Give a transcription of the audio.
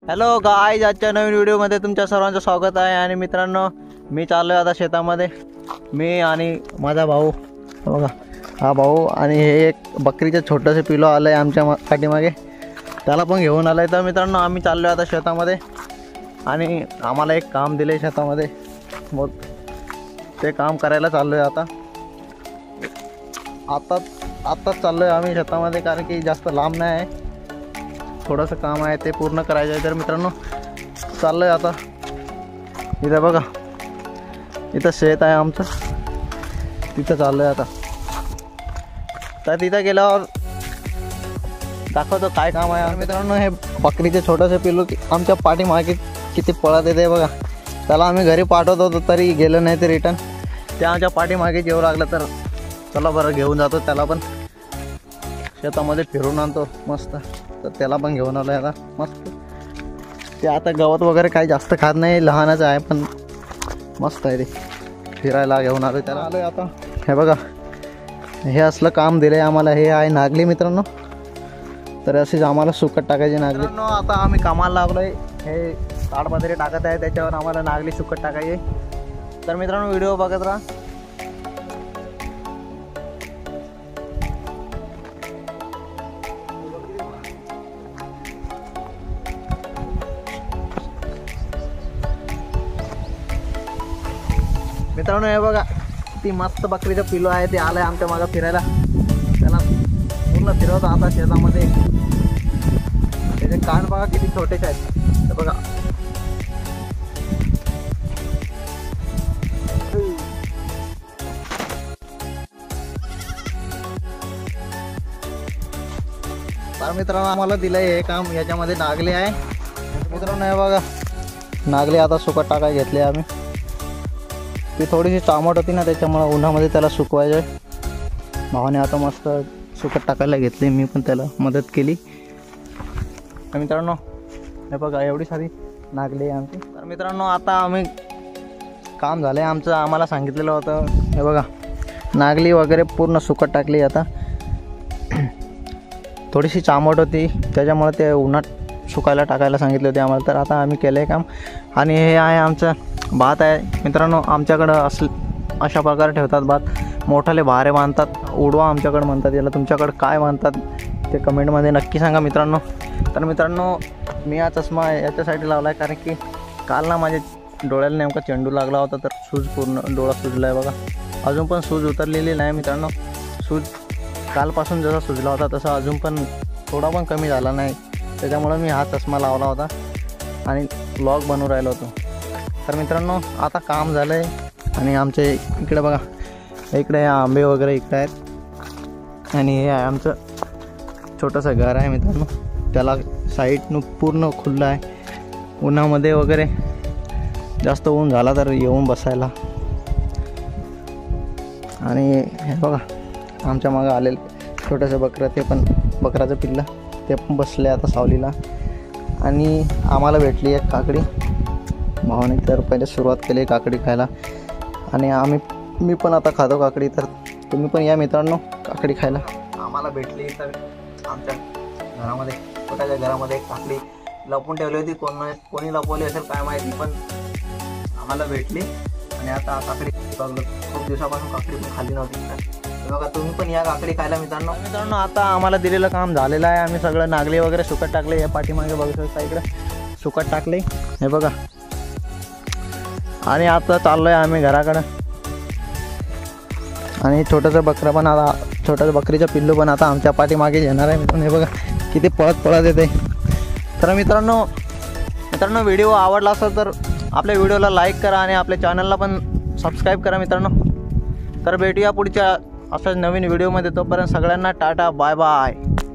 Hello guys, आजच्या नवीन व्हिडिओमध्ये तुमच्या सर्वांचं स्वागत आहे। आणि मित्रांनो, मी चाललोय आता शेतामध्ये। मी आणि माझा भाऊ, बघा हा भाऊ, आणि हे एक बकरीचं छोटंसं पिलो आलं आहे आमच्या पाठीमागे, त्याला पण घेऊन आलं आहे। तर मित्रांनो, आम्ही चाललो आहे आता शेतामध्ये आणि आम्हाला एक काम दिलं आहे शेतामध्ये, मग ते काम करायला चाललो आहे आत्ताच चाललो आहे आम्ही शेतामध्ये, कारण की जास्त लांब नाही आहे, थोडंसं काम आहे ते पूर्ण करायचं आहे। तर मित्रांनो, चाललं आहे आता। इथं बघा, इथं शेत आहे आमचं, तिथं चाललं आहे आता। तर तिथं गेल्यावर दाखवतो काय काम आहे। मित्रांनो, हे बकरीचे छोटंसं पिल्लू आमच्या पाठीमागे किती पळत येते बघा। त्याला आम्ही घरी पाठवत होतो तरी गेलं नाही, ते रिटर्न ते आमच्या पाठीमागे जेवू लागलं। तर चला बरं, घेऊन जातो त्याला, पण शेतामध्ये फिरून आणतो मस्त। तर त्याला पण घेऊन आलो आहे आता मस्त। ते आता गवत वगैरे काही जास्त खात नाही, लहानच आहे पण मस्त आहे, ते फिरायला घेऊन आलो त्याला। आलो आहे आता। हे बघा, हे असलं काम दिलं आहे आम्हाला। हे आहे नागली मित्रांनो, तर अशीच आम्हाला सुकट टाकायची नागली। मित्रांनो, आता आम्ही कामाला लागलो आहे। हे ताडपत्री टाकत आहे, त्याच्यावर आम्हाला नागली सुकट टाकायची। तर मित्रांनो, व्हिडिओ बघत राहा। मित्रांनो, हे बघा, ती मस्त बकरीचं पिल्लू आहे, ते आलंय आमच्या मागं फिरायला। त्याला पूर्ण फिरवतो आता शेतामध्ये। त्याचे कान बघा किती छोटेसे आहेत, ते बघा। तर मित्रांनो, आम्हाला दिलंय हे काम, याच्यामध्ये नागली आहे। मित्रांनो, हे बघा, नागली आता सुकट टाकाय घेतली आम्ही। ती थोडीशी चामट होती ना, त्याच्यामुळे उन्हामध्ये त्याला सुकवायचं आहे। भावाने आता मस्त सुकट टाकायला घेतली, मी पण त्याला मदत केली। तर मित्रांनो, हे बघा, एवढी सारी नागली आहे आमची। तर मित्रांनो, आता आम्ही काम झालं आहे आमचं, आम्हाला सांगितलेलं होतं। हे बघा, नागली वगैरे पूर्ण सुकट टाकली। आता थोडीशी चामट होती, त्याच्यामुळे ते उन्हात सुकायला टाकायला सांगितले होते आम्हाला। तर आता आम्ही केलं आहे काम। आणि हे आहे आमचं भात आहे मित्रांनो। आमच्याकडं अशा प्रकारे ठेवतात भात, मोठाले भारे बांधतात, उडवा आमच्याकडं म्हणतात याला। तुमच्याकडं काय म्हणतात ते कमेंटमध्ये नक्की सांगा मित्रांनो। तर मित्रांनो, मी हा चष्मा याच्यासाठी लावला आहे, कारण की काल ना माझ्या डोळ्याला नेमका चेंडू लागला होता, तर सूज पूर्ण डोळा सुजला आहे बघा। अजून पण सूज उतरलेली नाही मित्रांनो। सूज कालपासून जसा सुजला होता तसा अजून पण थोडा पण कमी झाला नाही, त्याच्यामुळे मी हा चष्मा लावला होता आणि व्लॉग बनवून राहिलो होतो। तर मित्रांनो, आता काम झालं आहे। आणि आमचे इकडे बघा, इकडे आंबे वगैरे इकडे आहेत। आणि हे आहे आमचं छोटंसं घर आहे मित्रांनो, त्याला साईडनं पूर्ण खुल्लं आहे। उन्हामध्ये वगैरे जास्त ऊन झाला तर येऊन बसायला। आणि हे बघा, आमच्या मागं आलेलं छोटंसं बकरं, ते पण बकराचं पिल्लं, ते पण बसले आता सावलीला। आणि आम्हाला भेटली एक काकडी, भावाने तर पहिले सुरुवात केली काकडी खायला। आणि मी पण आता खातो काकडी, तर तुम्ही पण या मित्रांनो काकडी खायला। आम्हाला भेटली तर आमच्या घरामध्ये, छोट्याच्या घरामध्ये एक काकडी लपवून ठेवली होती, कोणी लपवली असेल काय माहिती, पण आम्हाला भेटली। आणि आता काकडी खूप दिवसापासून काकडी पण खाल्ली नव्हती, तर बघा तुम्ही पण या काकडी खायला मित्रांनो। आता आम्हाला दिलेलं काम झालेलं आहे। आम्ही सगळं नागली वगैरे सुकट टाकले, या पाठीमागे बघू शकता इकडे सुकट टाकले, हे बघा। आणि आता चाललोय आम्ही घराकडं। आणि छोटंसं बकरं पण आता, छोटंसं बकरीचं पिल्लू पण आता आमच्या पाठीमागे येणार आहे मित्रांनो। हे बघा किती पळत येते। तर मित्रांनो, व्हिडिओ आवडला असेल तर आपल्या व्हिडिओला लाईक करा आणि आपल्या चॅनलला पण सबस्क्राईब करा मित्रांनो। तर भेटूया पुढच्या अशाच नवीन व्हिडिओमध्ये, तोपर्यंत सगळ्यांना टाटा, बाय बाय।